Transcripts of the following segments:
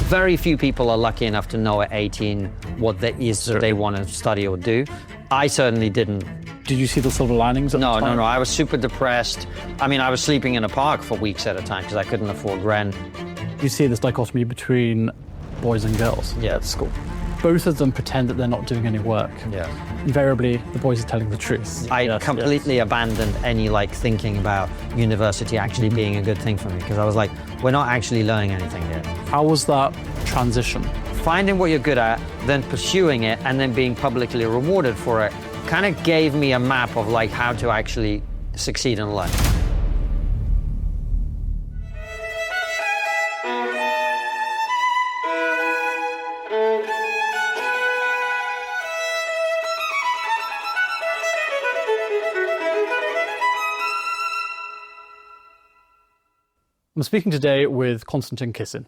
Very few people are lucky enough to know at 18 what that is that they want to study or do. I certainly didn't. Did you see the silver linings at the time? No. I was super depressed. I mean, I was sleeping in a park for weeks at a time because I couldn't afford rent. You see this dichotomy between boys and girls at school. Both of them pretend that they're not doing any work. Yeah. Invariably, the boys are telling the truth. I completely abandoned any thinking about university actually being a good thing for me because I was like, we're not actually learning anything here. How was that transition? Finding what you're good at, then pursuing it, and then being publicly rewarded for it kind of gave me a map of how to actually succeed in life. I'm speaking today with Konstantin Kisin.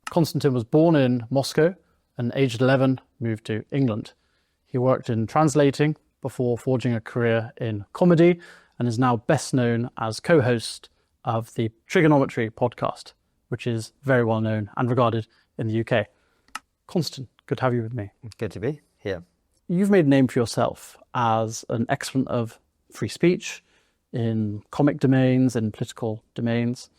Konstantin was born in Moscow and aged 11 moved to England. He worked in translating before forging a career in comedy and is now best known as co-host of the Triggernometry podcast, which is very well known and regarded in the UK. Konstantin, good to have you with me. Good to be here. You've made a name for yourself as an exponent of free speech in comic domains and political domains.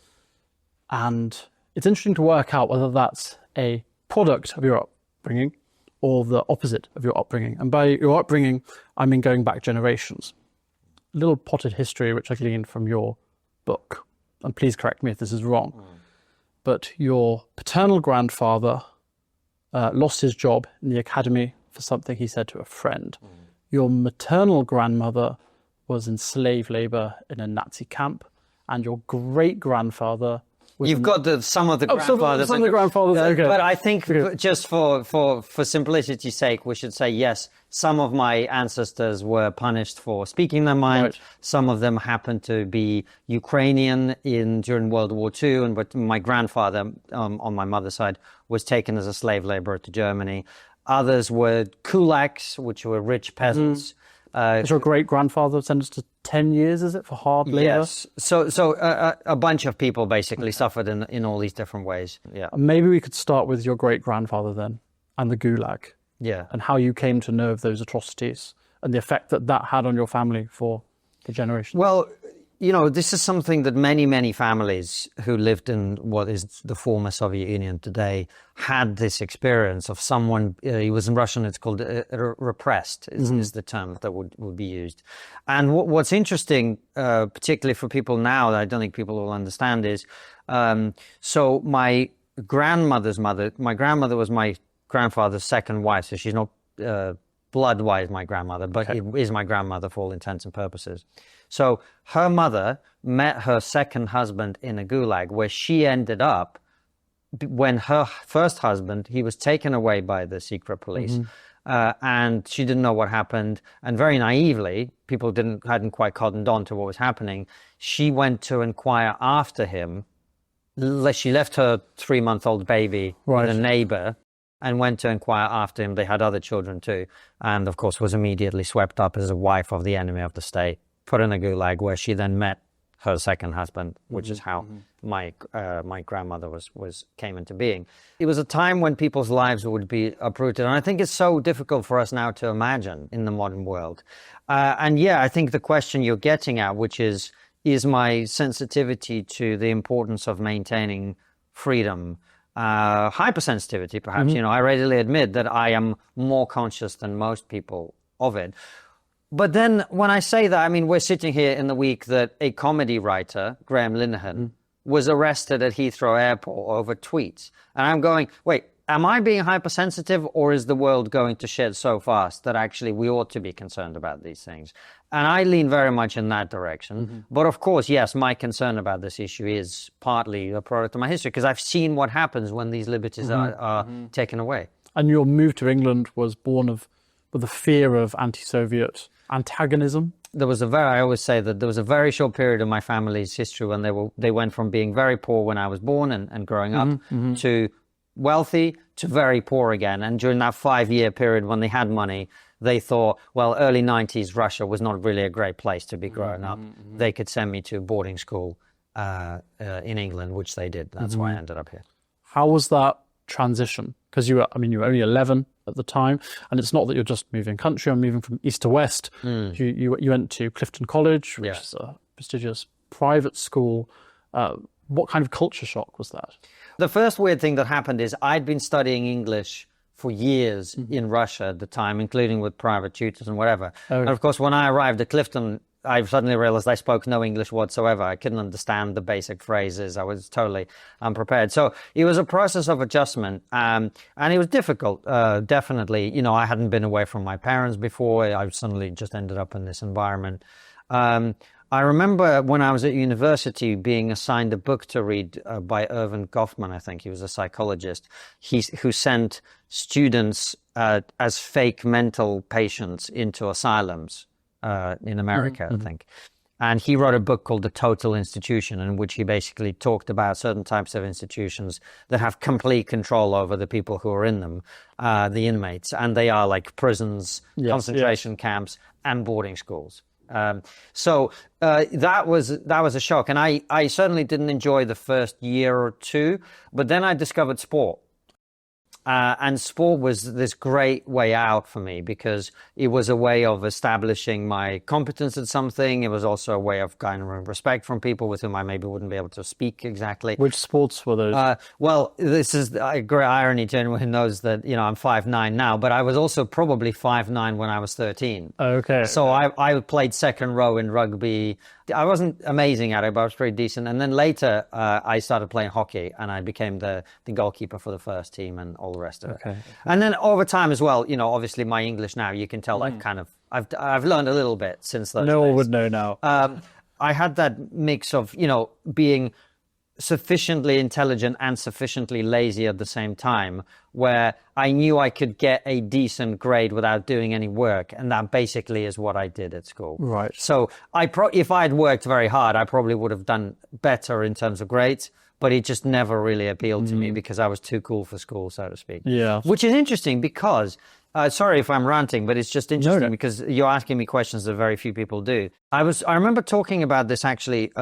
And it's interesting to work out whether that's a product of your upbringing or the opposite of your upbringing. And by your upbringing, I mean going back generations. A little potted history, which I gleaned from your book, and please correct me if this is wrong, but your paternal grandfather lost his job in the academy for something he said to a friend. Your maternal grandmother was in slave labor in a Nazi camp, and your great-grandfather You've got some of the grandfathers. Some of the grandfathers, okay. But I think just for simplicity's sake, we should say, yes, some of my ancestors were punished for speaking their mind. Right. Some of them happened to be Ukrainian during World War II. But my grandfather, on my mother's side, was taken as a slave laborer to Germany. Others were kulaks, which were rich peasants. Is your great-grandfather sentenced to 10 years, is it, for hard labor? Yes. So a bunch of people basically suffered in all these different ways. Yeah. Maybe we could start with your great-grandfather then, and the Gulag. Yeah. And how you came to know of those atrocities and the effect that had on your family for the generation. Well, this is something that many families who lived in what is the former Soviet Union today had this experience of someone, he was in Russian, it's called repressed, is the term that would be used. And what's interesting, particularly for people now, that I don't think people will understand is, so my grandmother was my grandfather's second wife, so she's not blood-wise my grandmother, but it is my grandmother for all intents and purposes. So her mother met her second husband in a gulag where she ended up when her first husband, he was taken away by the secret police and she didn't know what happened. And very naively, people hadn't quite cottoned on to what was happening. She went to inquire after him. She left her 3-month-old baby with a neighbor and went to inquire after him. They had other children too. And of course was immediately swept up as a wife of the enemy of the state, put in a gulag where she then met her second husband, which is how my grandmother came into being. It was a time when people's lives would be uprooted. And I think it's so difficult for us now to imagine in the modern world. I think the question you're getting at, which is my sensitivity to the importance of maintaining freedom, hypersensitivity, perhaps. I readily admit that I am more conscious than most people of it. But then when I say that, I mean, we're sitting here in the week that a comedy writer, Graham Linehan, was arrested at Heathrow Airport over tweets. And I'm going, wait, am I being hypersensitive, or is the world going to shed so fast that actually we ought to be concerned about these things? And I lean very much in that direction. But of course, yes, my concern about this issue is partly a product of my history, because I've seen what happens when these liberties are taken away. And your move to England was born with the fear of anti-Soviet antagonism? I always say that there was a very short period in my family's history when they went from being very poor when I was born and growing up to wealthy to very poor again. And during that 5-year period when they had money, they thought, well, early 90s Russia was not really a great place to be growing up. They could send me to boarding school in England, which they did. That's why I ended up here. How was that transition? Because you were only 11 at the time, and it's not that you're just moving country or moving from east to west. You went to Clifton College, which is a prestigious private school. What kind of culture shock was that? The first weird thing that happened is I'd been studying English for years in Russia at the time, including with private tutors and whatever. And of course, when I arrived at Clifton, I suddenly realized I spoke no English whatsoever. I couldn't understand the basic phrases. I was totally unprepared. So it was a process of adjustment, and it was difficult, definitely. You know, I hadn't been away from my parents before. I suddenly just ended up in this environment. I remember when I was at university being assigned a book to read by Irvin Goffman, I think he was a psychologist, who sent students as fake mental patients into asylums in America, I think. And he wrote a book called The Total Institution, in which he basically talked about certain types of institutions that have complete control over the people who are in them, the inmates. And they are like prisons, concentration camps, and boarding schools. So that was a shock, and I certainly didn't enjoy the first year or two, but then I discovered sport. And sport was this great way out for me because it was a way of establishing my competence at something. It was also a way of kind of respect from people with whom I maybe wouldn't be able to speak exactly. Which sports were those? Well, this is a great irony to anyone who knows that, you know, I'm 5'9" now, but I was also probably 5'9" when I was 13. Okay. So I played second row in rugby. I wasn't amazing at it, but I was pretty decent. And then later, I started playing hockey, and I became the goalkeeper for the first team and all the rest of it. Okay. And then over time as well, you know, obviously my English now, you can tell I've learned a little bit since those No one days. would know now. I had that mix of, you know, being sufficiently intelligent and sufficiently lazy at the same time, where I knew I could get a decent grade without doing any work, and that basically is what I did at school. Right. So if I had worked very hard, I probably would have done better in terms of grades, but it just never really appealed to me because I was too cool for school, so to speak. Yeah. Which is interesting because sorry if I'm ranting, but it's just interesting because you're asking me questions that very few people do. I remember talking about this actually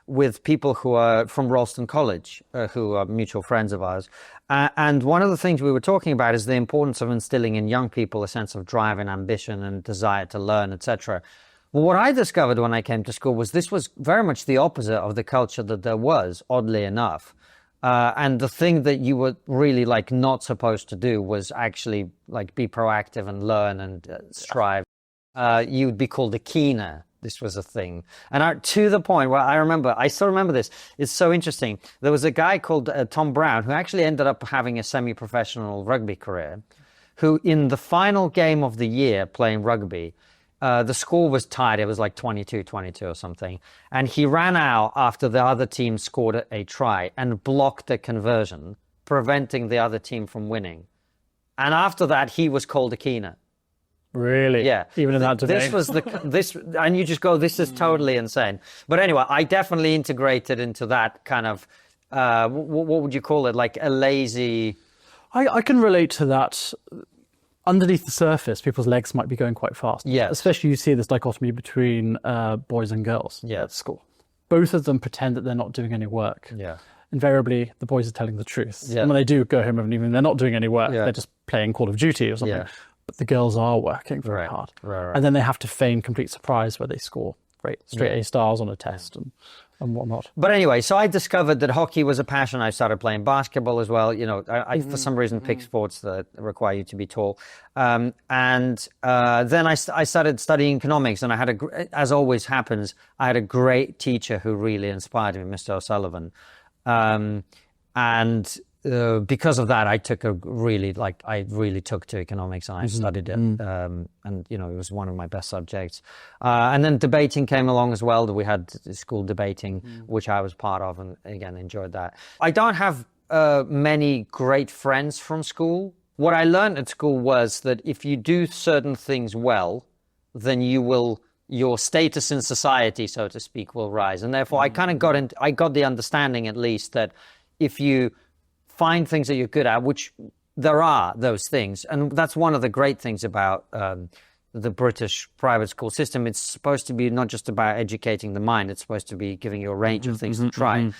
with people who are from Ralston College, who are mutual friends of ours. And one of the things we were talking about is the importance of instilling in young people a sense of drive and ambition and desire to learn, etc. Well, what I discovered when I came to school was this was very much the opposite of the culture that there was, oddly enough. And the thing that you were really like not supposed to do was actually like be proactive and learn and strive. You'd be called a keener. This was a thing. And to the point where I still remember this. It's so interesting. There was a guy called Tom Brown who actually ended up having a semi-professional rugby career, who in the final game of the year playing rugby, the score was tied. It was like 22-22 or something. And he ran out after the other team scored a try and blocked a conversion, preventing the other team from winning. And after that, he was called a keener. Really? Yeah. Even in that domain? And you just go, this is totally insane. But anyway, I definitely integrated into that kind of, what would you call it? Like a lazy... I can relate to that. Underneath the surface, people's legs might be going quite fast. Yeah. Especially you see this dichotomy between boys and girls at school. Both of them pretend that they're not doing any work. Yeah. Invariably, the boys are telling the truth. Yeah. And when they do go home and even they're not doing any work, they're just playing Call of Duty or something. Yeah. But the girls are working very hard. Right. And then they have to feign complete surprise where they score straight A stars on a test and whatnot. But anyway, so I discovered that hockey was a passion. I started playing basketball as well. You know, I for some reason picked sports that require you to be tall. And then I started studying economics, and I had as always happens, I had a great teacher who really inspired me, Mr. O'Sullivan. Because of that, I really took to economics, and I studied it. And, you know, it was one of my best subjects. And then debating came along as well. We had school debating, which I was part of, and again, enjoyed that. I don't have many great friends from school. What I learned at school was that if you do certain things well, then your status in society, so to speak, will rise. And therefore, I kind of got the understanding, at least, that if you find things that you're good at, which there are those things. And that's one of the great things about the British private school system. It's supposed to be not just about educating the mind, it's supposed to be giving you a range of things to try.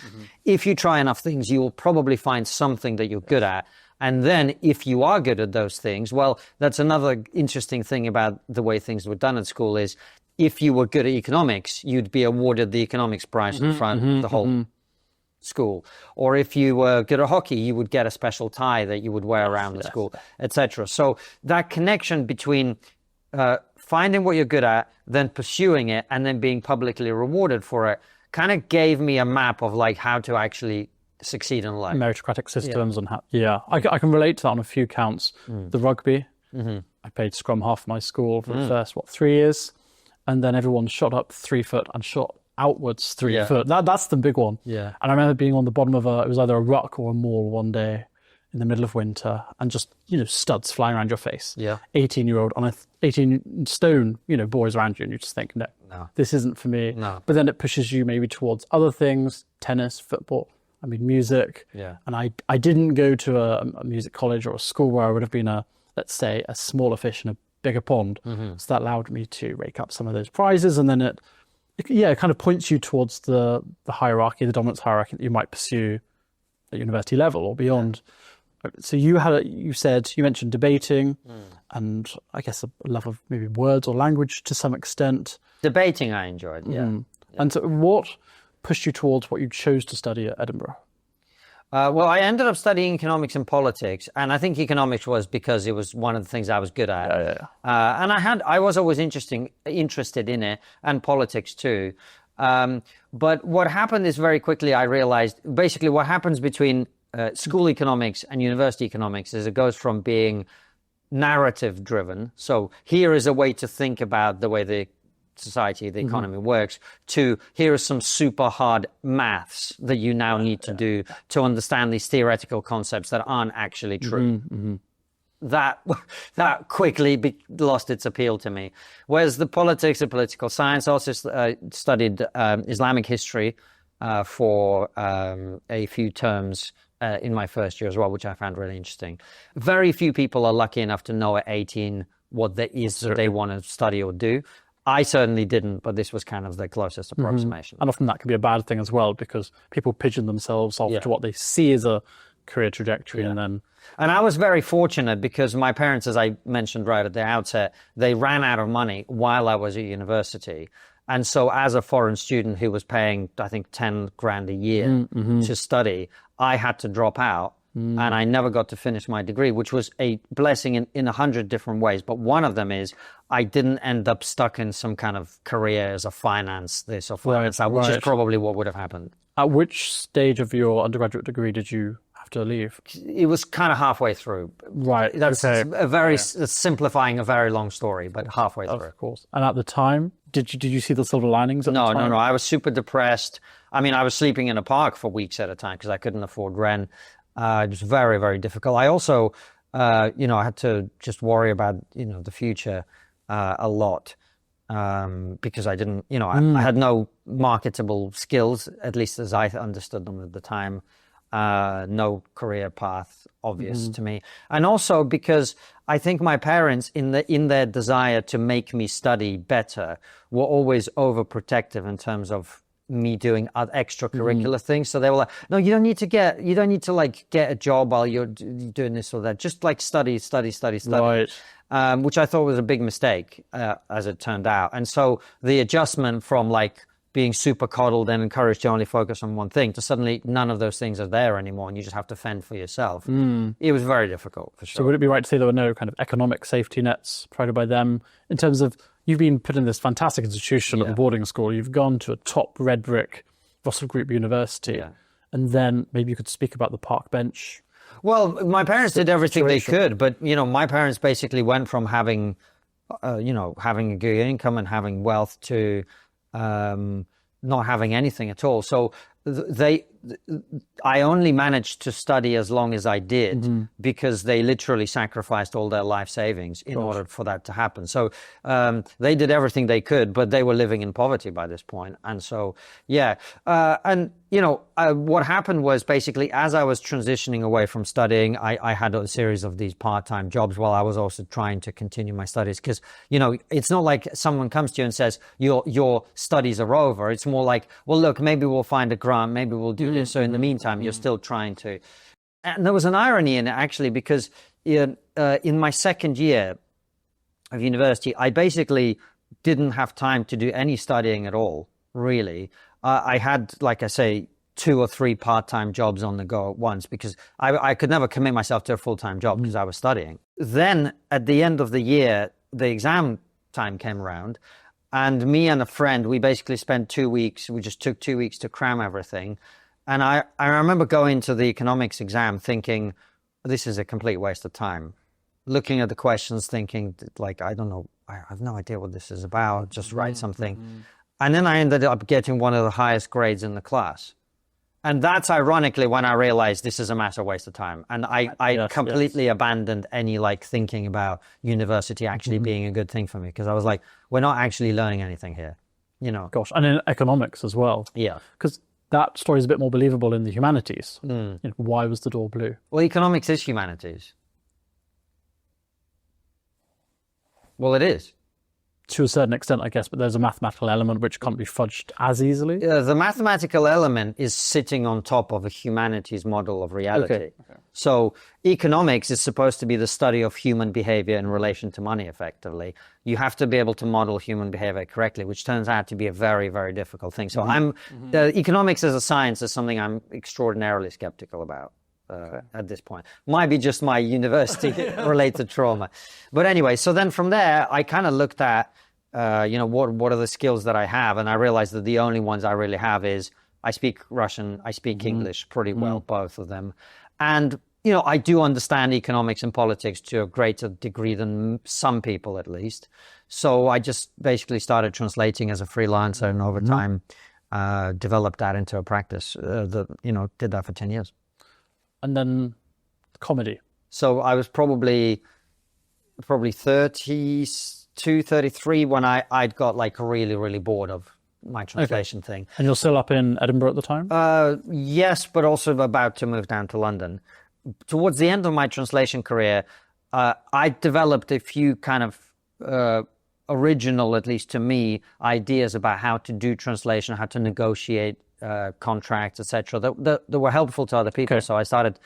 If you try enough things, you will probably find something that you're good at. And then if you are good at those things, well, that's another interesting thing about the way things were done at school is if you were good at economics, you'd be awarded the economics prize in front of the whole school. Or if you were good at hockey, you would get a special tie that you would wear around the school, etc. So that connection between finding what you're good at, then pursuing it, and then being publicly rewarded for it kind of gave me a map of like how to actually succeed in life. Meritocratic systems and how, I can relate to that on a few counts. The rugby, I played scrum half my school for the first 3 years, and then everyone shot up 3 foot and shot outwards 3 foot. That's the big one. Yeah. And I remember being on the bottom of it was either a ruck or a mall one day in the middle of winter, and just studs flying around your face. 18-year-old on 18 stone boys around you, and you just think, no, this isn't for me. But then it pushes you maybe towards other things: tennis, football, music. And I didn't go to a music college or a school where I would have been let's say a smaller fish in a bigger pond. So that allowed me to rake up some of those prizes, and then it kind of points you towards the hierarchy, the dominance hierarchy that you might pursue at university level or beyond. So you mentioned debating and I guess a love of maybe words or language to some extent. Debating I enjoyed, And so what pushed you towards what you chose to study at Edinburgh? Well, I ended up studying economics and politics, and I think economics was because it was one of the things I was good at. And I was always interested in it, and politics too. But what happened is very quickly I realized basically what happens between school economics and university economics is it goes from being narrative driven. So here is a way to think about the way the society, the economy works, to here are some super hard maths that you now need to do to understand these theoretical concepts that aren't actually true. That quickly lost its appeal to me. Whereas the politics and political science, I also studied Islamic history for a few terms in my first year as well, which I found really interesting. Very few people are lucky enough to know at 18 what there is that they want to study or do. I certainly didn't, but this was kind of the closest approximation. And often that can be a bad thing as well, because people pigeon themselves off to what they see as a career trajectory. And I was very fortunate because my parents, as I mentioned right at the outset, they ran out of money while I was at university. And so as a foreign student who was paying, I think, 10 grand a year to study, I had to drop out. And I never got to finish my degree, which was a blessing in 100 different ways. But one of them is I didn't end up stuck in some kind of career as a finance this or finance that, which is probably what would have happened. At which stage of your undergraduate degree did you have to leave? It was kind of halfway through. Right. That's simplifying a very long story, but halfway through. Of course. And at the time, did you see the silver linings at the time? No. I was super depressed. I mean, I was sleeping in a park for weeks at a time because I couldn't afford rent. It was very, very difficult. I also, I had to just worry about, the future a lot because I didn't, I had no marketable skills, at least as I understood them at the time. No career path obvious to me. And also because I think my parents, in their desire to make me study better, were always overprotective in terms of me doing extracurricular things. So they were like, no, you don't need to get a job while you're doing this or that. Just like study. Right. Which I thought was a big mistake, as it turned out. And so the adjustment from like being super coddled and encouraged to only focus on one thing to suddenly none of those things are there anymore and you just have to fend for yourself. It was very difficult, for sure. So would it be right to say there were no kind of economic safety nets provided by them in terms of you've been put in this fantastic institution at the boarding school. You've gone to a top red brick Russell Group university. And then maybe you could speak about the park bench. Well, my parents did everything they could. But, my parents basically went from having, having a good income and having wealth to not having anything at all. So I only managed to study as long as I did because they literally sacrificed all their life savings in order for that to happen. So they did everything they could, but they were living in poverty by this point. And so, and what happened was basically as I was transitioning away from studying, I had a series of these part-time jobs while I was also trying to continue my studies. Because, it's not like someone comes to you and says, your studies are over. It's more like, well, look, maybe we'll find a grant, maybe we'll do this. So in the meantime, you're still trying to. And there was an irony in it, actually, because in my second year of university, I basically didn't have time to do any studying at all, really. I had, like I say, 2 or 3 part-time jobs on the go at once because I could never commit myself to a full-time job because I was studying. Then at the end of the year, the exam time came around, and me and a friend, we basically spent 2 weeks. We just took 2 weeks to cram everything. And I remember going to the economics exam thinking, this is a complete waste of time. Looking at the questions, thinking, like, I don't know, I have no idea what this is about, just write something. And then I ended up getting one of the highest grades in the class. And that's ironically when I realized this is a massive waste of time. And I completely abandoned any thinking about university actually being a good thing for me, because I was like, we're not actually learning anything here, Gosh, and in economics as well. Yeah. Because that story is a bit more believable in the humanities. Why was the door blue? Well, economics is humanities. Well, it is. To a certain extent, I guess, but there's a mathematical element which can't be fudged as easily. The mathematical element is sitting on top of a humanities model of reality. Okay. So economics is supposed to be the study of human behavior in relation to money, effectively. You have to be able to model human behavior correctly, which turns out to be a very, very difficult thing. So economics as a science is something I'm extraordinarily skeptical about. At this point, might be just my university related trauma, but anyway, so then from there I kind of looked at what are the skills that I have, and I realized that the only ones I really have is I speak Russian, I speak English pretty well, both of them, and I do understand economics and politics to a greater degree than some people, at least. So I just basically started translating as a freelancer, and over time developed that into a practice did that for 10 years. And then comedy. So I was probably 32, 33 when I'd got really, really bored of my translation thing. And you're still up in Edinburgh at the time? Yes, but also about to move down to London. Towards the end of my translation career, I developed a few kind of original, at least to me, ideas about how to do translation, how to negotiate contracts, etc., that were helpful to other people. So I started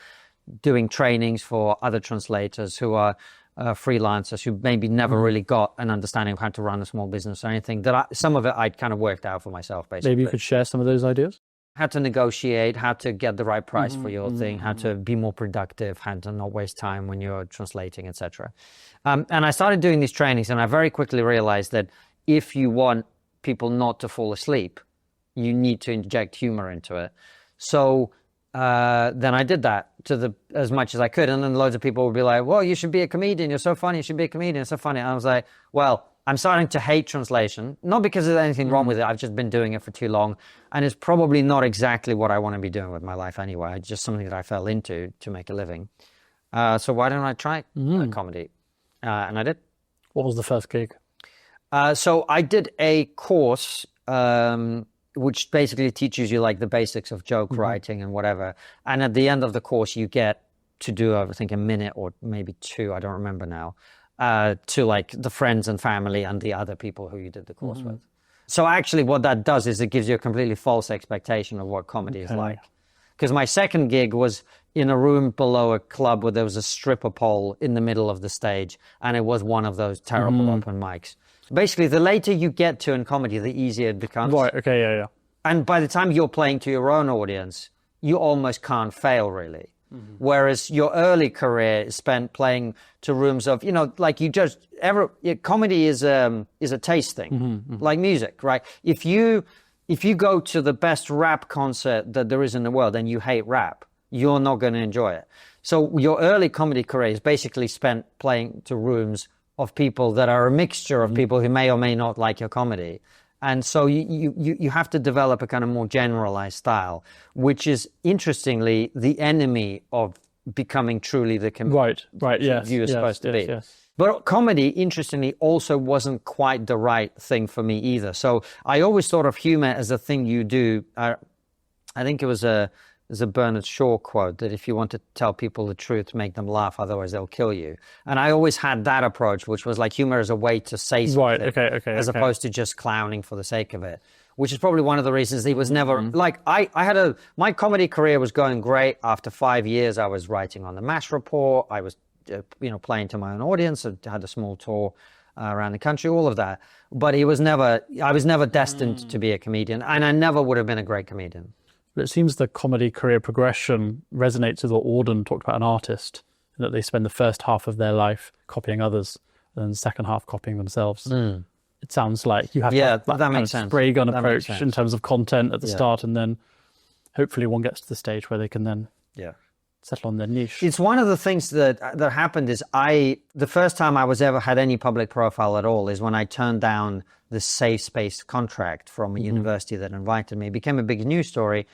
doing trainings for other translators who are freelancers who maybe never really got an understanding of how to run a small business or anything. Some of it I'd kind of worked out for myself, basically. Maybe you could share some of those ideas? How to negotiate, how to get the right price for your thing, how to be more productive, how to not waste time when you're translating, etc. And I started doing these trainings, and I very quickly realized that if you want people not to fall asleep, you need to inject humor into it. So then I did that as much as I could. And then loads of people would be like, well, you should be a comedian. You're so funny. You should be a comedian. It's so funny. And I was like, well, I'm starting to hate translation. Not because there's anything wrong with it. I've just been doing it for too long. And it's probably not exactly what I want to be doing with my life anyway. It's just something that I fell into to make a living. So why don't I try comedy? And I did. What was the first gig? So I did a course which basically teaches you the basics of joke writing and whatever. And at the end of the course, you get to do, I think, a minute or maybe 2, I don't remember now, to the friends and family and the other people who you did the course with. So actually what that does is it gives you a completely false expectation of what comedy is like. Because my second gig was in a room below a club where there was a stripper pole in the middle of the stage, and it was one of those terrible open mics. Basically, the later you get to in comedy, the easier it becomes. Right, okay, yeah. And by the time you're playing to your own audience, you almost can't fail, really. Whereas your early career is spent playing to rooms of, comedy is a taste thing, like music, right? If you go to the best rap concert that there is in the world and you hate rap, you're not going to enjoy it. So your early comedy career is basically spent playing to rooms of people that are a mixture of people who may or may not like your comedy. And so you have to develop a kind of more generalized style, which is, interestingly, the enemy of becoming truly the yes, you're supposed to be. Yes. But comedy, interestingly, also wasn't quite the right thing for me either. So I always thought of humor as a thing you do I think it was a Bernard Shaw quote that if you want to tell people the truth, make them laugh, otherwise they'll kill you. And I always had that approach, which was like humor as a way to say something, as opposed to just clowning for the sake of it, which is probably one of the reasons he was never like, my comedy career was going great. After 5 years, I was writing on the MASH report. I was, playing to my own audience. I had a small tour around the country, all of that. But I was never destined to be a comedian, and I never would have been a great comedian. But it seems the comedy career progression resonates with what Auden talked about an artist, that they spend the first half of their life copying others and then the second half copying themselves. It sounds like you have that kind of spray gun approach in terms of content at the start, and then hopefully one gets to the stage where they can then settle on their niche. It's one of the things that happened is the first time I was ever had any public profile at all is when I turned down the safe space contract from a university that invited me. It became a big news story.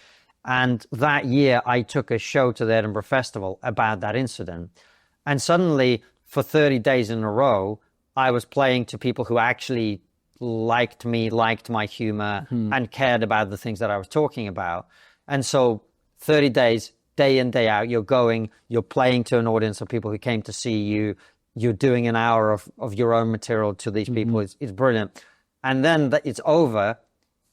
And that year I took a show to the Edinburgh Festival about that incident. And suddenly for 30 days in a row, I was playing to people who actually liked me, liked my humor, and cared about the things that I was talking about. And so 30 days, day in, day out, you're playing to an audience of people who came to see you. You're doing an hour of your own material to these people. It's brilliant. And then it's over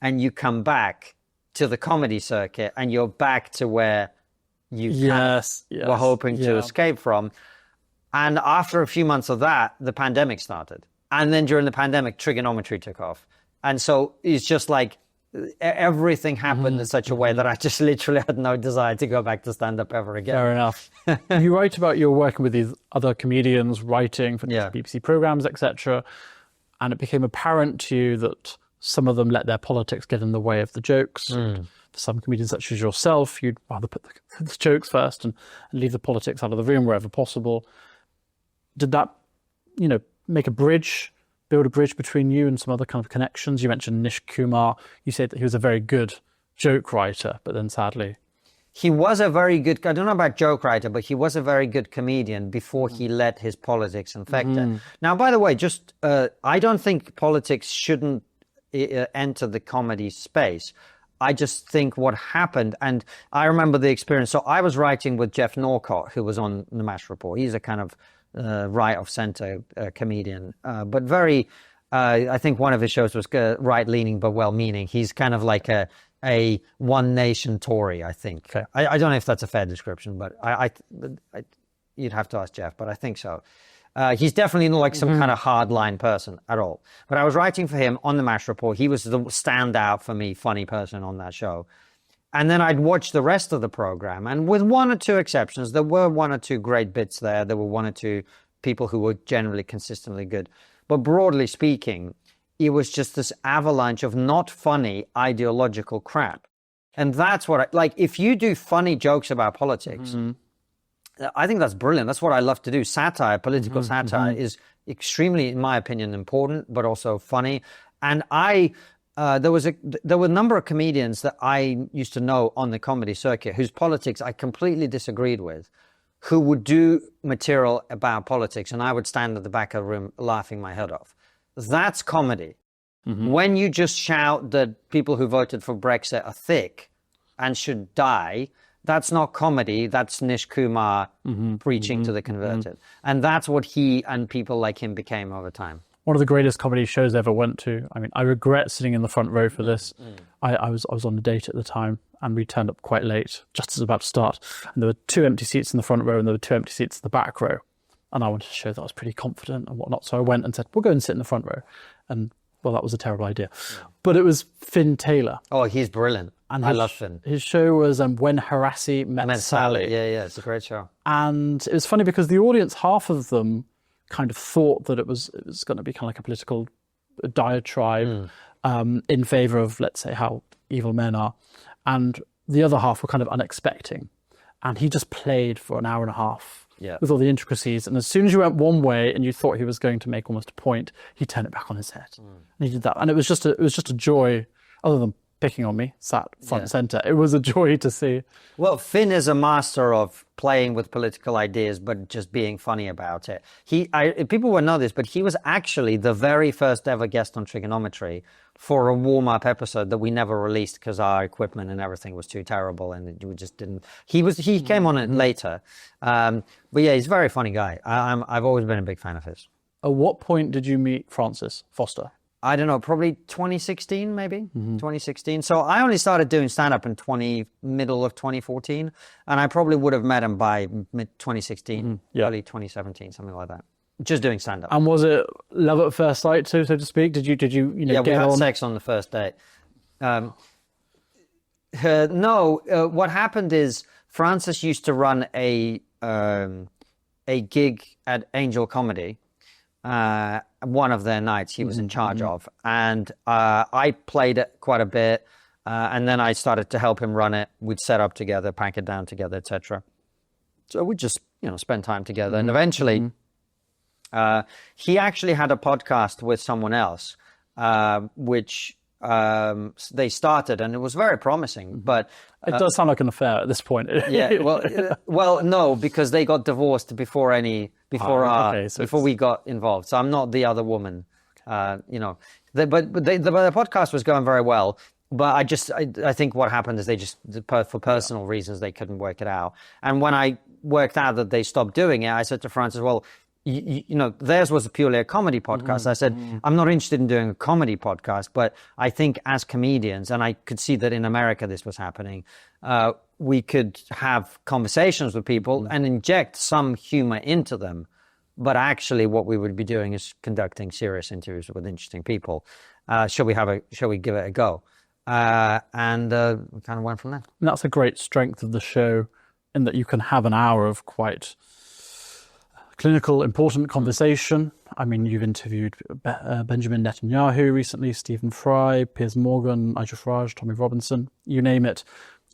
and you come back to the comedy circuit and you're back to where you were hoping to escape from. And after a few months of that, the pandemic started. And then during the pandemic, Triggernometry took off. And so it's just like everything happened in such a way that I just literally had no desire to go back to stand-up ever again. Fair enough. You write about you're working with these other comedians, writing for BBC programs, etc. And it became apparent to you that some of them let their politics get in the way of the jokes. For some comedians, such as yourself, you'd rather put the jokes first and leave the politics out of the room wherever possible. Did that, make a bridge, build a bridge between you and some other kind of connections? You mentioned Nish Kumar. You said that he was a very good joke writer, but then sadly... He was a very good, I don't know about joke writer, but he was a very good comedian before he let his politics infect it. Now, by the way, just, I don't think politics shouldn't enter the comedy space. I just think what happened, and I remember the experience. So I was writing with Jeff Norcott, who was on the MASH report. He's a kind of right of center comedian, but very, I think one of his shows was right-leaning but well-meaning. He's kind of like a one nation Tory, I think. Okay. I don't know if that's a fair description, but you'd have to ask Jeff, but I think so. He's definitely not like some kind of hardline person at all. But I was writing for him on the MASH report. He was the standout for me, funny person on that show. And then I'd watch the rest of the program. And with one or two exceptions, there were one or two great bits there. There were one or two people who were generally consistently good. But broadly speaking, it was just this avalanche of not funny ideological crap. And that's what if you do funny jokes about politics, I think that's brilliant. That's what I love to do. Satire, political satire is extremely, in my opinion, important, but also funny. And there were a number of comedians that I used to know on the comedy circuit whose politics I completely disagreed with, who would do material about politics, and I would stand at the back of the room laughing my head off. That's comedy. When you just shout that people who voted for Brexit are thick and should die, that's not comedy. That's Nish Kumar preaching to the converted. And that's what he and people like him became over time. One of the greatest comedy shows I ever went to. I mean, I regret sitting in the front row for this. I was on a date at the time, and we turned up quite late, just as about to start. And there were 2 empty seats in the front row, and there were 2 empty seats in the back row. And I wanted to show that I was pretty confident and whatnot. So I went and said, we'll go and sit in the front row. And, well, that was a terrible idea. But it was Finn Taylor. Oh, he's brilliant. And I love Finn. His show was When Harassi Met Sally. Yeah, it's a great show. And it was funny because the audience, half of them kind of thought that it was going to be kind of like a political diatribe in favor of, let's say, how evil men are. And the other half were kind of unexpecting. And he just played for an hour and a half with all the intricacies. And as soon as you went one way and you thought he was going to make almost a point, he turned it back on his head. And he did that. And it was just a joy, other than picking on me, sat front and center. It was a joy to see. Well, Finn is a master of playing with political ideas, but just being funny about it. People won't know this, but he was actually the very first ever guest on Triggernometry for a warm-up episode that we never released because our equipment and everything was too terrible, and we just didn't. He came on it later, but yeah, he's a very funny guy. I've always been a big fan of his. At what point did you meet Francis Foster? I don't know, probably 2016, maybe 2016. So I only started doing stand-up in middle of 2014, and I probably would have met him by mid 2016, early 2017, something like that. Just doing stand-up. And was it love at first sight, so to speak? Did you Yeah, we had sex on the first date. What happened is Francis used to run a gig at Angel Comedy. One of their nights he was in charge of, and I played it quite a bit, and then I started to help him run it. We'd set up together, pack it down together, etc. So we'd just spend time together, and eventually he actually had a podcast with someone else, which they started, and it was very promising. But it does sound like an affair at this point. Yeah, well, no, because they got divorced before we got involved. So I'm not the other woman, but the podcast was going very well. But I think what happened is they just, for personal reasons, they couldn't work it out. And when I worked out that they stopped doing it, I said to Francis, well, theirs was purely a comedy podcast. I said, I'm not interested in doing a comedy podcast, but I think as comedians, and I could see that in America this was happening, we could have conversations with people and inject some humor into them. But actually what we would be doing is conducting serious interviews with interesting people. Shall we give it a go? And we kind of went from there. And that's a great strength of the show, in that you can have an hour of quite clinical, important conversation. I mean, you've interviewed Benjamin Netanyahu recently, Stephen Fry, Piers Morgan, Nigel Farage, Tommy Robinson, you name it.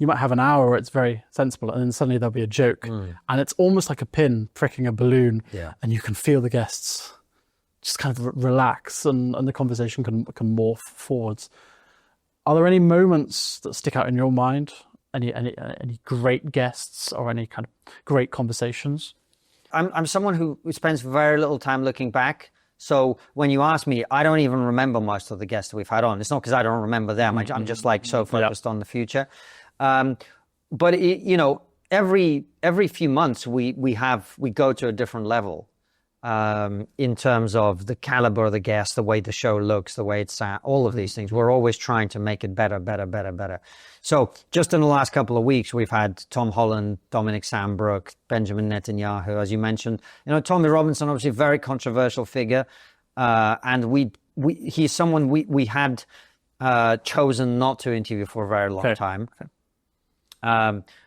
You might have an hour where it's very sensible, and then suddenly there'll be a joke. And it's almost like a pin pricking a balloon, and you can feel the guests just kind of relax, and the conversation can morph forwards. Are there any moments that stick out in your mind? Any great guests or any kind of great conversations? I'm someone who spends very little time looking back. So when you ask me, I don't even remember most of the guests that we've had on. It's not because I don't remember them. I'm just so focused on the future. But every few months we go to a different level in terms of the caliber of the guest, the way the show looks, the way it's all of these things. We're always trying to make it better. So just in the last couple of weeks, we've had Tom Holland, Dominic Sambrook, Benjamin Netanyahu, as you mentioned. Tommy Robinson, obviously a very controversial figure, and he's someone we had chosen not to interview for a very long time.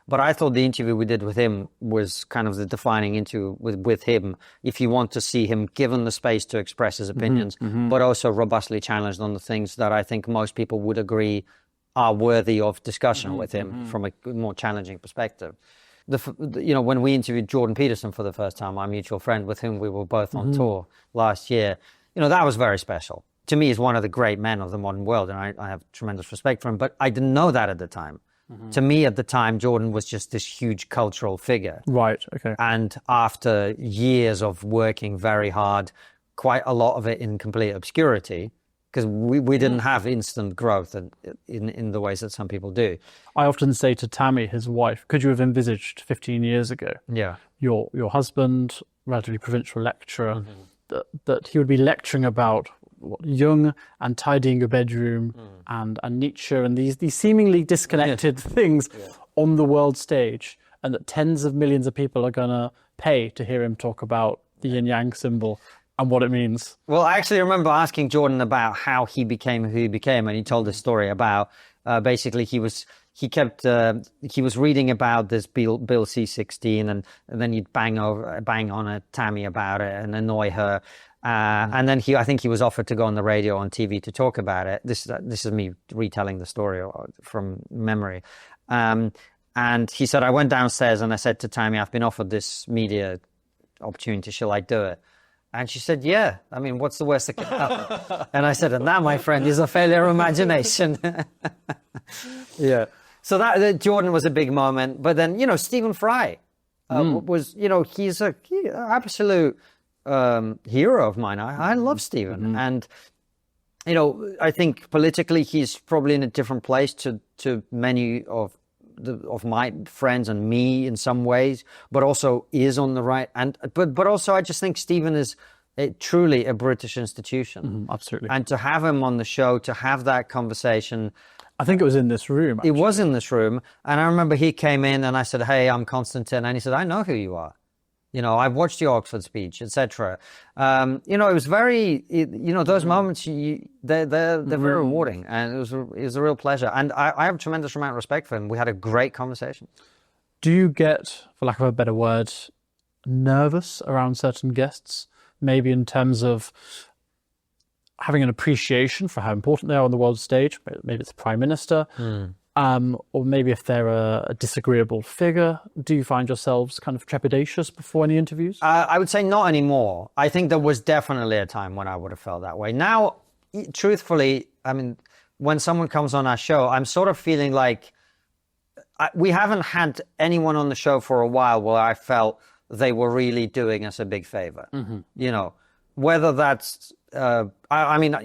But I thought the interview we did with him was kind of the defining interview with him. If you want to see him given the space to express his opinions, but also robustly challenged on the things that I think most people would agree are worthy of discussion with him from a more challenging perspective. When we interviewed Jordan Peterson for the first time, our mutual friend with whom we were both on tour last year, that was very special. To me, he's one of the great men of the modern world, and I have tremendous respect for him, but I didn't know that at the time. To me, at the time, Jordan was just this huge cultural figure. Right, okay. And after years of working very hard, quite a lot of it in complete obscurity, because we didn't have instant growth in the ways that some people do. I often say to Tammy, his wife, could you have envisaged 15 years ago, your husband, relatively provincial lecturer, that he would be lecturing about Jung and tidying your bedroom and Nietzsche and these seemingly disconnected things on the world stage, and that tens of millions of people are going to pay to hear him talk about the yin-yang symbol and what it means? Well, I actually remember asking Jordan about how he became who he became, and he told this story about basically he was reading about this Bill C-16, and then he'd bang on a Tammy about it and annoy her. And then I think he was offered to go on the radio, on TV to talk about it. This is me retelling the story from memory. And he said, I went downstairs and I said to Tammy, I've been offered this media opportunity. Shall I do it? And she said, yeah, I mean, what's the worst that can happen? And I said, and that, my friend, is a failure of imagination. Yeah. So that Jordan was a big moment. But then, you know, Stephen Fry was, you know, he's an absolute hero of mine. I love Stephen. And, you know, I think politically he's probably in a different place to many of my friends and me in some ways, but also is on the right. And but also I just think Stephen is truly a British institution. Absolutely. And to have him on the show, to have that conversation. I think it was in this room. Actually. It was in this room. And I remember he came in and I said, hey, I'm Konstantin. And he said, I know who you are. You know, I've watched your Oxford speech, etc. You know, it was very, you know, those moments, they're very rewarding. And it was a real pleasure. And I have a tremendous amount of respect for him. We had a great conversation. Do you get, for lack of a better word, nervous around certain guests? Maybe in terms of having an appreciation for how important they are on the world stage. Maybe it's the Prime Minister. Or maybe if they're a disagreeable figure, do you find yourselves kind of trepidatious before any interviews? I would say not anymore. I think there was definitely a time when I would have felt that way. Now, truthfully, I mean, when someone comes on our show, I'm sort of feeling like we haven't had anyone on the show for a while where I felt they were really doing us a big favor. You know, whether that's, I mean,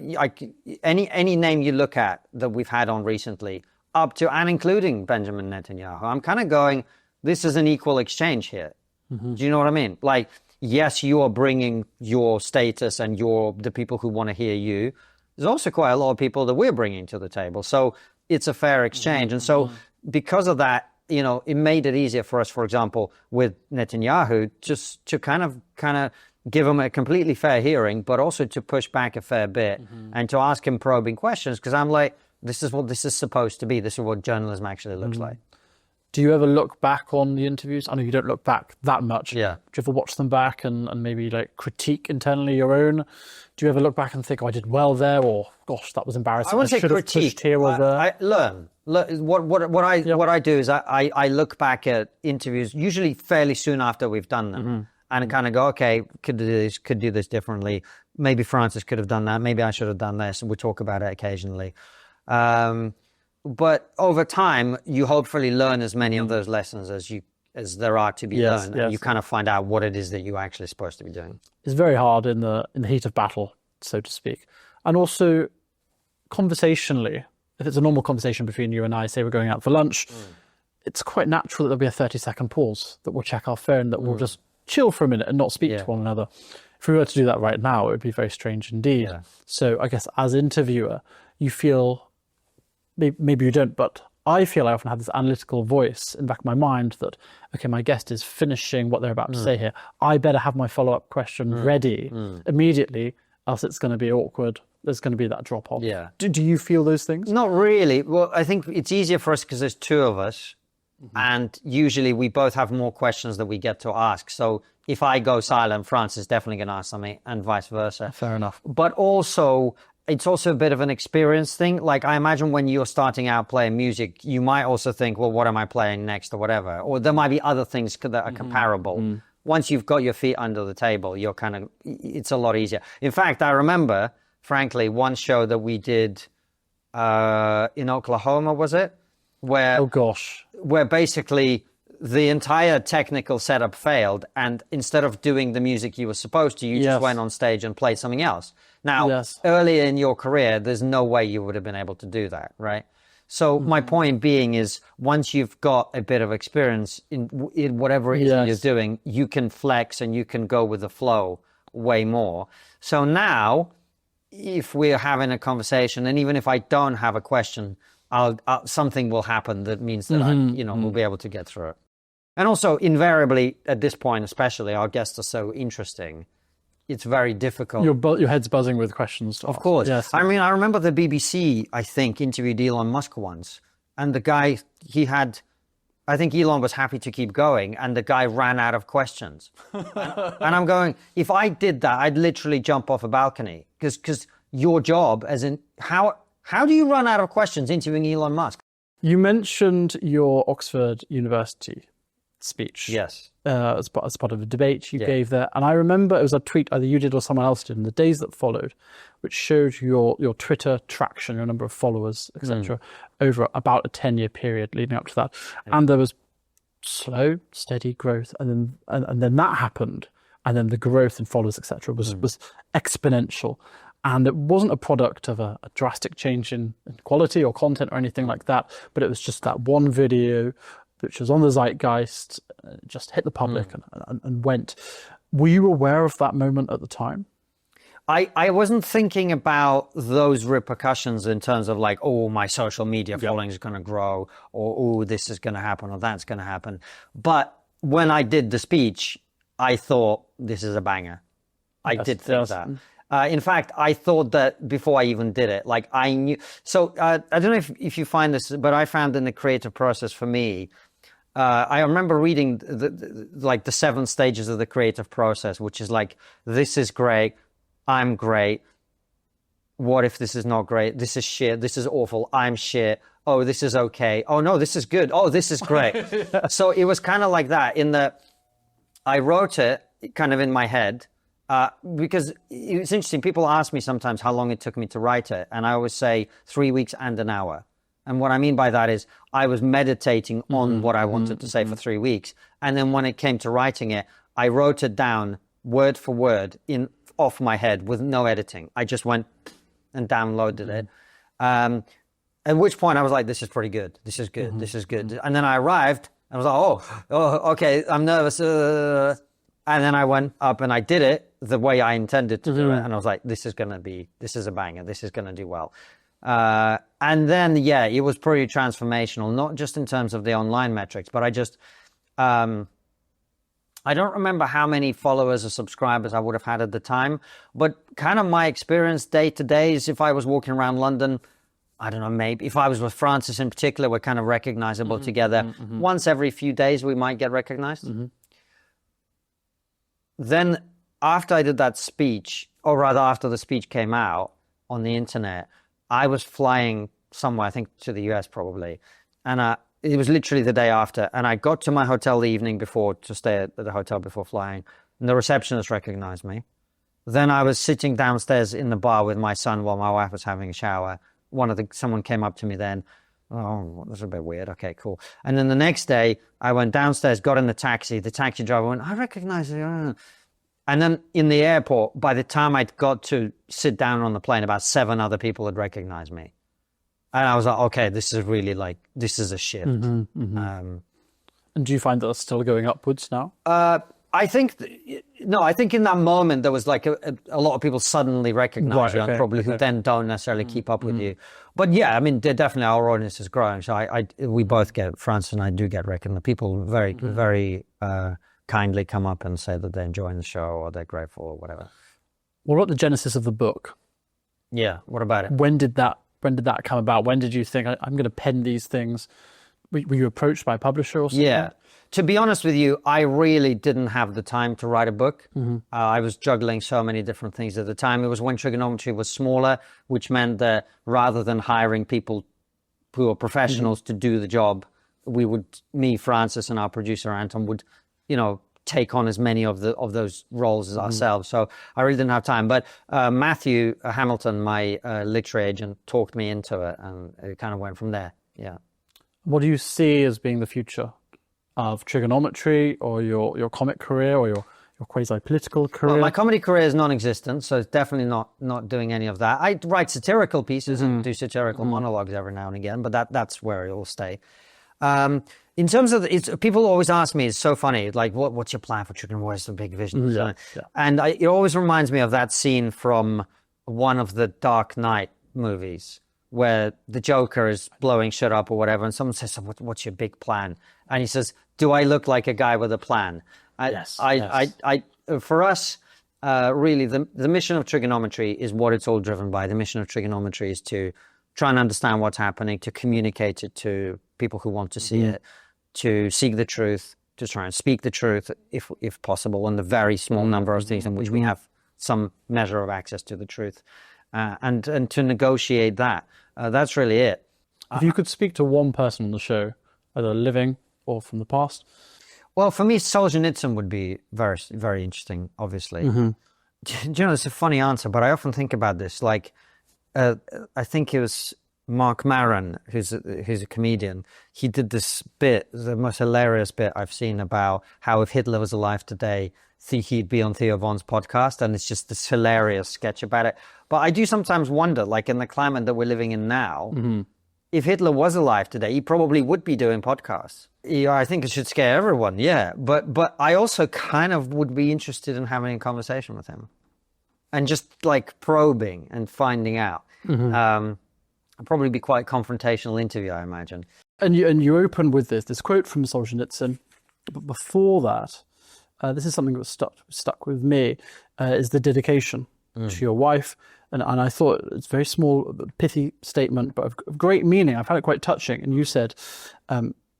any name you look at that we've had on recently, up to and including Benjamin Netanyahu, I'm kind of going, this is an equal exchange here. Do you know what I mean? Like, yes, you are bringing your status and the people who want to hear you. There's also quite a lot of people that we're bringing to the table. So it's a fair exchange. And so because of that, you know, it made it easier for us, for example, with Netanyahu, just to kind of give him a completely fair hearing, but also to push back a fair bit and to ask him probing questions. Because I'm like, this is what this is supposed to be. This is what journalism actually looks like. Do you ever look back on the interviews? I know you don't look back that much. Yeah. Do you ever watch them back and maybe like critique internally your own? Do you ever look back and think, oh, I did well there, or gosh, that was embarrassing. I wouldn't say should have critique. pushed here or there. I learn. What I do is I look back at interviews usually fairly soon after we've done them, and kind of go, okay, could do this differently. Maybe Francis could have done that. Maybe I should have done this. And we talk about it occasionally. But over time, you hopefully learn as many of those lessons as there are to be learned. And you kind of find out what it is that you're actually supposed to be doing. It's very hard in the heat of battle, so to speak. And also, conversationally, if it's a normal conversation between you and I, say we're going out for lunch, it's quite natural that there'll be a 30-second pause, that we'll check our phone, that we'll just chill for a minute and not speak to one another. If we were to do that right now, it would be very strange indeed. Yeah. So I guess as interviewer, you feel, maybe you don't, but I feel I often have this analytical voice in the back of my mind that, okay, my guest is finishing what they're about to say here. I better have my follow-up question ready immediately, else it's going to be awkward. There's going to be that drop-off. Yeah. Do you feel those things? Not really. Well, I think it's easier for us because there's two of us. And usually we both have more questions that we get to ask. So if I go silent, Francis is definitely going to ask something, and vice versa. Fair enough. But also, it's also a bit of an experience thing. Like, I imagine when you're starting out playing music, you might also think, well, what am I playing next or whatever? Or there might be other things that are comparable. Once you've got your feet under the table, it's a lot easier. In fact, I remember, frankly, one show that we did in Oklahoma, was it? Where, oh gosh. Where basically the entire technical setup failed, and instead of doing the music you were supposed to, you just went on stage and played something else. Now, earlier in your career, there's no way you would have been able to do that, right? So my point being is, once you've got a bit of experience in whatever it is you're doing, you can flex and you can go with the flow way more. So now, if we're having a conversation, and even if I don't have a question, something will happen that means that we'll be able to get through it. And also, invariably, at this point especially, our guests are so interesting, it's very difficult. Your head's buzzing with questions. Of course. Yes. I mean, I remember the BBC, I think, interviewed Elon Musk once, and the guy, I think Elon was happy to keep going, and the guy ran out of questions. And I'm going, if I did that, I'd literally jump off a balcony, because your job, as in, how do you run out of questions interviewing Elon Musk? You mentioned your Oxford University speech. Yes. As part of a debate you Yeah. gave there. And I remember it was a tweet either you did or someone else did in the days that followed, which showed your Twitter traction, your number of followers, etc., over about a 10-year period leading up to that. Yeah. And there was slow, steady growth, and then that happened, and then the growth in followers, etc., was exponential. And it wasn't a product of a drastic change in quality or content or anything like that, but it was just that one video which was on the zeitgeist, just hit the public and went. Were you aware of that moment at the time? I wasn't thinking about those repercussions in terms of like, oh, my social media following is going to grow, or oh, this is going to happen, or that's going to happen. But when I did the speech, I thought this is a banger. I did think that. In fact, I thought that before I even did it, like I knew. So I don't know if you find this, but I found in the creative process for me, I remember reading the 7 stages of the creative process, which is like, this is great, I'm great. What if this is not great? This is shit. This is awful. I'm shit. Oh, this is okay. Oh no, this is good. Oh, this is great. So it was kind of like that in that I wrote it kind of in my head. Because it's interesting, people ask me sometimes how long it took me to write it, and I always say 3 weeks and an hour. And what I mean by that is I was meditating on what I wanted to say for 3 weeks, and then when it came to writing it, I wrote it down word for word off my head with no editing. I just went and downloaded it. At which point I was like, this is pretty good. This is good. This is good. And then I arrived, and I was like, oh, okay, I'm nervous. And then I went up and I did it the way I intended to do it. And I was like, this is a banger. This is going to do well. And then, yeah, it was pretty transformational, not just in terms of the online metrics, but I don't remember how many followers or subscribers I would have had at the time, but kind of my experience day to day is if I was walking around London, I don't know, maybe if I was with Francis in particular, we're kind of recognizable together. Once every few days, we might get recognized. Then after I did that speech, or rather after the speech came out on the internet, I was flying somewhere, I think to the US probably. And it was literally the day after. And I got to my hotel the evening before to stay at the hotel before flying. And the receptionist recognized me. Then I was sitting downstairs in the bar with my son while my wife was having a shower. Someone came up to me then. Oh, that's a bit weird. Okay, cool. And then the next day, I went downstairs, got in the taxi. The taxi driver went, I recognize you. And then in the airport, by the time I got to sit down on the plane, about 7 other people had recognized me. And I was like, okay, this is really like, this is a shift. And do you find that it's still going upwards now? I think, I think in that moment, there was like a lot of people suddenly recognize you, and probably who then don't necessarily keep up with you. But yeah, I mean, definitely our audience is growing. So we both get, Francis and I do get recognized. People very, very kindly come up and say that they're enjoying the show or they're grateful or whatever. What about the genesis of the book? Yeah, what about it? When did that come about? When did you think, I'm going to pen these things? Were you approached by a publisher or something? Yeah. To be honest with you, I really didn't have the time to write a book. I was juggling so many different things at the time. It was when Triggernometry was smaller, which meant that rather than hiring people who are professionals to do the job, me, Francis, and our producer, Anton, would, take on as many of those roles as ourselves. So I really didn't have time. But Matthew Hamilton, my literary agent, talked me into it, and it kind of went from there. Yeah. What do you see as being the future of Triggernometry, or your comic career, or your quasi-political career? Well, my comedy career is non-existent, so it's definitely not doing any of that. I write satirical pieces and do satirical monologues every now and again, but that's where it will stay. In terms of, people always ask me, it's so funny, like, what's your plan for Triggernometry? What's the big vision? And it always reminds me of that scene from one of the Dark Knight movies, where the Joker is blowing shit up or whatever, and someone says, what's your big plan? And he says, do I look like a guy with a plan? For us, really, the mission of Triggernometry is what it's all driven by. The mission of Triggernometry is to try and understand what's happening, to communicate it to people who want to see it, to seek the truth, to try and speak the truth, if possible, in the very small number of things in which we have some measure of access to the truth, and to negotiate that. That's really it. If you could speak to one person on the show, either living or from the past. Well, for me, Solzhenitsyn would be very, very interesting, obviously. Mm-hmm. Do you know, it's a funny answer, but I often think about this. Like, I think it was Mark Maron, who's a comedian. He did this bit, the most hilarious bit I've seen, about how if Hitler was alive today, he'd be on Theo Von's podcast, and it's just this hilarious sketch about it. But I do sometimes wonder, like in the climate that we're living in now, if Hitler was alive today, he probably would be doing podcasts. Yeah, I think it should scare everyone, yeah. But I also kind of would be interested in having a conversation with him and just like probing and finding out. It'd probably be quite a confrontational interview, I imagine. And you open with this quote from Solzhenitsyn, but before that, this is something that stuck with me, is the dedication to your wife. And I thought it's a very small, pithy statement, but of great meaning. I found it quite touching. And you said,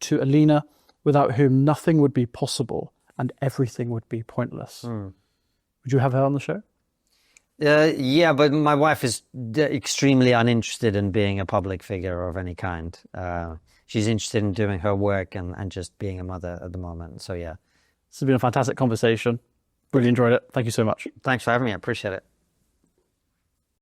to Alina, without whom nothing would be possible and everything would be pointless. Would you have her on the show? Yeah, but my wife is extremely uninterested in being a public figure of any kind. She's interested in doing her work and just being a mother at the moment. So, yeah. This has been a fantastic conversation. Really enjoyed it. Thank you so much. Thanks for having me. I appreciate it.